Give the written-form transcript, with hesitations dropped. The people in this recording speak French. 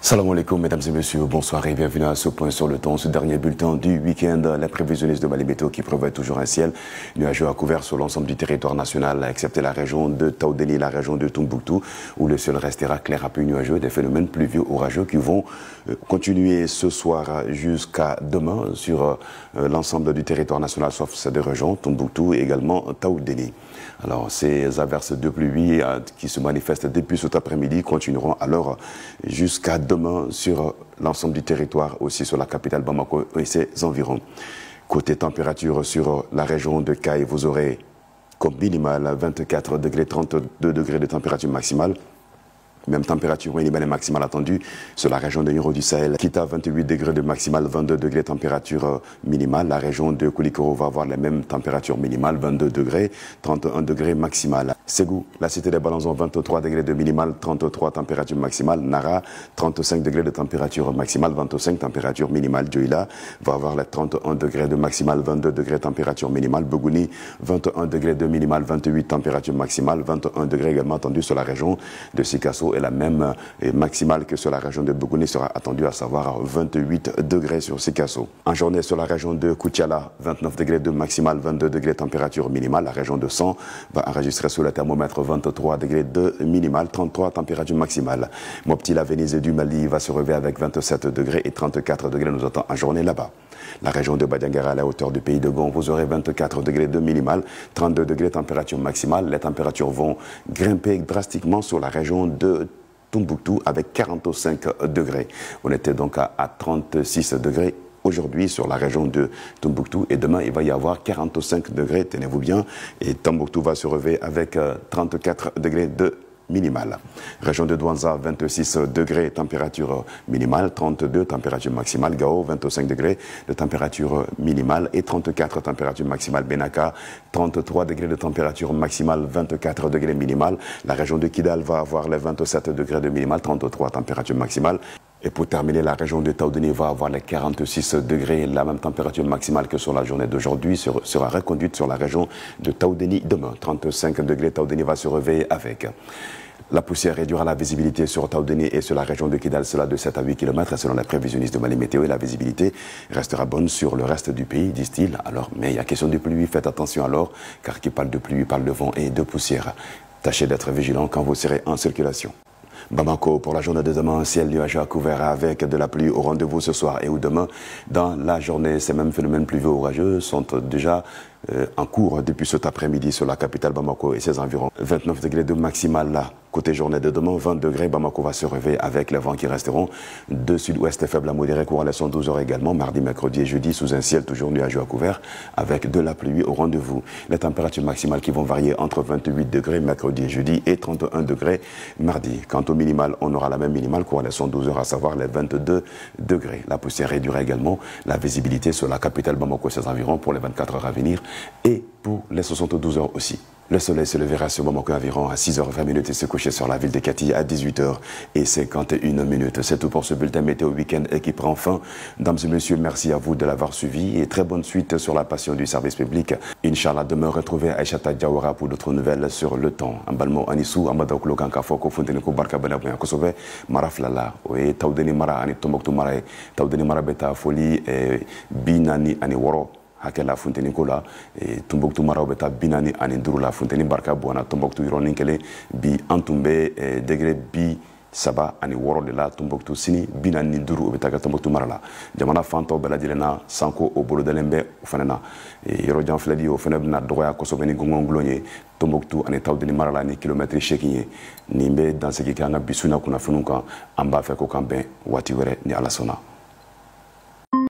Salam alaikum mesdames et messieurs, bonsoir et bienvenue à ce point sur le temps, ce dernier bulletin du week-end. Les prévisionnistes de Mali Météo qui prévoient toujours un ciel nuageux à couvert sur l'ensemble du territoire national, excepté la région de Taoudéni, la région de Tombouctou, où le ciel restera clair à peu nuageux, des phénomènes pluvieux orageux qui vont continuer ce soir jusqu'à demain sur l'ensemble du territoire national, sauf ces deux régions, Tombouctou et également Taoudéni. Alors ces averses de pluie qui se manifestent depuis cet après-midi continueront alors jusqu'à demain sur l'ensemble du territoire, aussi sur la capitale Bamako et ses environs. Côté température sur la région de Kaï, vous aurez comme minimal 24 degrés, 32 degrés de température maximale. Même température minimale et maximale attendue sur la région de Yoro du Sahel, quitte à 28 degrés de maximale, 22 degrés de température minimale. La région de Koulikoro va avoir les mêmes températures minimales, 22 degrés, 31 degrés maximale. Ségou, la cité des Balanzons, 23 degrés de minimale, 33 température maximale. Nara, 35 degrés de température maximale, 25 température minimale. Djoïla va avoir les 31 degrés de maximale, 22 degrés de température minimale. Bogouni, 21 degrés de minimale, 28 température maximale, 21 degrés également attendu sur la région de Sikasso. Et la même maximale que sur la région de Bogouni sera attendue, à savoir 28 degrés sur Sikasso. En journée sur la région de Koutiala, 29 degrés de maximale, 22 degrés de température minimale. La région de San va enregistrer sur le thermomètre 23 degrés de minimale, 33 température maximale. Mopti, la Venise du Mali va se réveiller avec 27 degrés et 34 degrés nous attend en journée là-bas. La région de Badiangara à la hauteur du pays de Gon, vous aurez 24 degrés de minimale, 32 degrés de température maximale. Les températures vont grimper drastiquement sur la région de Tombouctou avec 45 degrés. On était donc à 36 degrés aujourd'hui sur la région de Tombouctou et demain il va y avoir 45 degrés, tenez-vous bien, et Tombouctou va se réveiller avec 34 degrés de minimale. Région de Douanza, 26 degrés, température minimale, 32 température maximale. Gao, 25 degrés de température minimale et 34 température maximale. Benaka, 33 degrés de température maximale, 24 degrés minimale. La région de Kidal va avoir les 27 degrés de minimale, 33 température maximale. Et pour terminer, la région de Taoudéni va avoir les 46 degrés, la même température maximale que sur la journée d'aujourd'hui, sera reconduite sur la région de Taoudéni demain. 35 degrés, Taoudéni va se réveiller avec. La poussière réduira la visibilité sur Taoudéni et sur la région de Kidal, cela de 7 à 8 km. Selon les prévisionnistes de Mali Météo, la visibilité restera bonne sur le reste du pays, disent-ils. Alors, mais il y a question de pluie, faites attention alors, car qui parle de pluie parle de vent et de poussière. Tâchez d'être vigilant quand vous serez en circulation. Bamako, pour la journée de demain, ciel nuageux à couvert avec de la pluie au rendez-vous ce soir et ou demain. Dans la journée, ces mêmes phénomènes pluvieux orageux sont déjà en cours depuis cet après-midi sur la capitale Bamako et ses environs. 29 degrés de maximale là. Côté journée de demain, 20 degrés, Bamako va se réveiller avec les vents qui resteront de sud-ouest faible à modéré, courant les 112 heures également, mardi, mercredi et jeudi, sous un ciel toujours nuageux à couvert, avec de la pluie au rendez-vous. Les températures maximales qui vont varier entre 28 degrés mercredi et jeudi et 31 degrés mardi. Quant au minimal, on aura la même minimale, courant les 112 heures, à savoir les 22 degrés. La poussière réduira également la visibilité sur la capitale Bamako et ses environs pour les 24 heures à venir et pour les 72 heures aussi. Le soleil se lèvera sur Bamako environ à 6h20 et se coucher sur la ville de Kati à 18h51. C'est tout pour ce bulletin météo week-end qui prend fin. Mesdames et messieurs, merci à vous de l'avoir suivi et très bonne suite sur la passion du service public. Inch'Allah, demain retrouver Aïchata Diawara pour d'autres nouvelles sur le temps. Ambalmo Anisou, Amadoklo Kankafoko, Fonteneko Barka Benaboya Kosove, Maraflala, Oe, Taoudéni Mara, Ani Tombouctou Mara, Taoudéni Mara Beta Foli, Binani, Ani Woro. Hakela funteni ko la Tombouctou maraw bɛ taa 42 la funteni barika bɔnna Tombouctou yɔrɔnin kelen bi an tun bɛ degré 36 de la Tombouctou sini 45 o bɛ taa kɛ Tombouctou mara la jamana fan tɔw bɛɛ lajɛlen na sanko o bolodalen bɛ o fana na yɔrɔjan filɛli o fana bɛna dɔgɔya kosɛbɛ ni gɔngɔngulon ye Tombouctou ani Taoudéni mara la ni kilomètre 8 ye nin bɛ dansigi kɛ an ka bi su na kunnafoniw kan an b'a fɛ ko k'an bɛn waati wɛrɛ ni Ala sɔnna.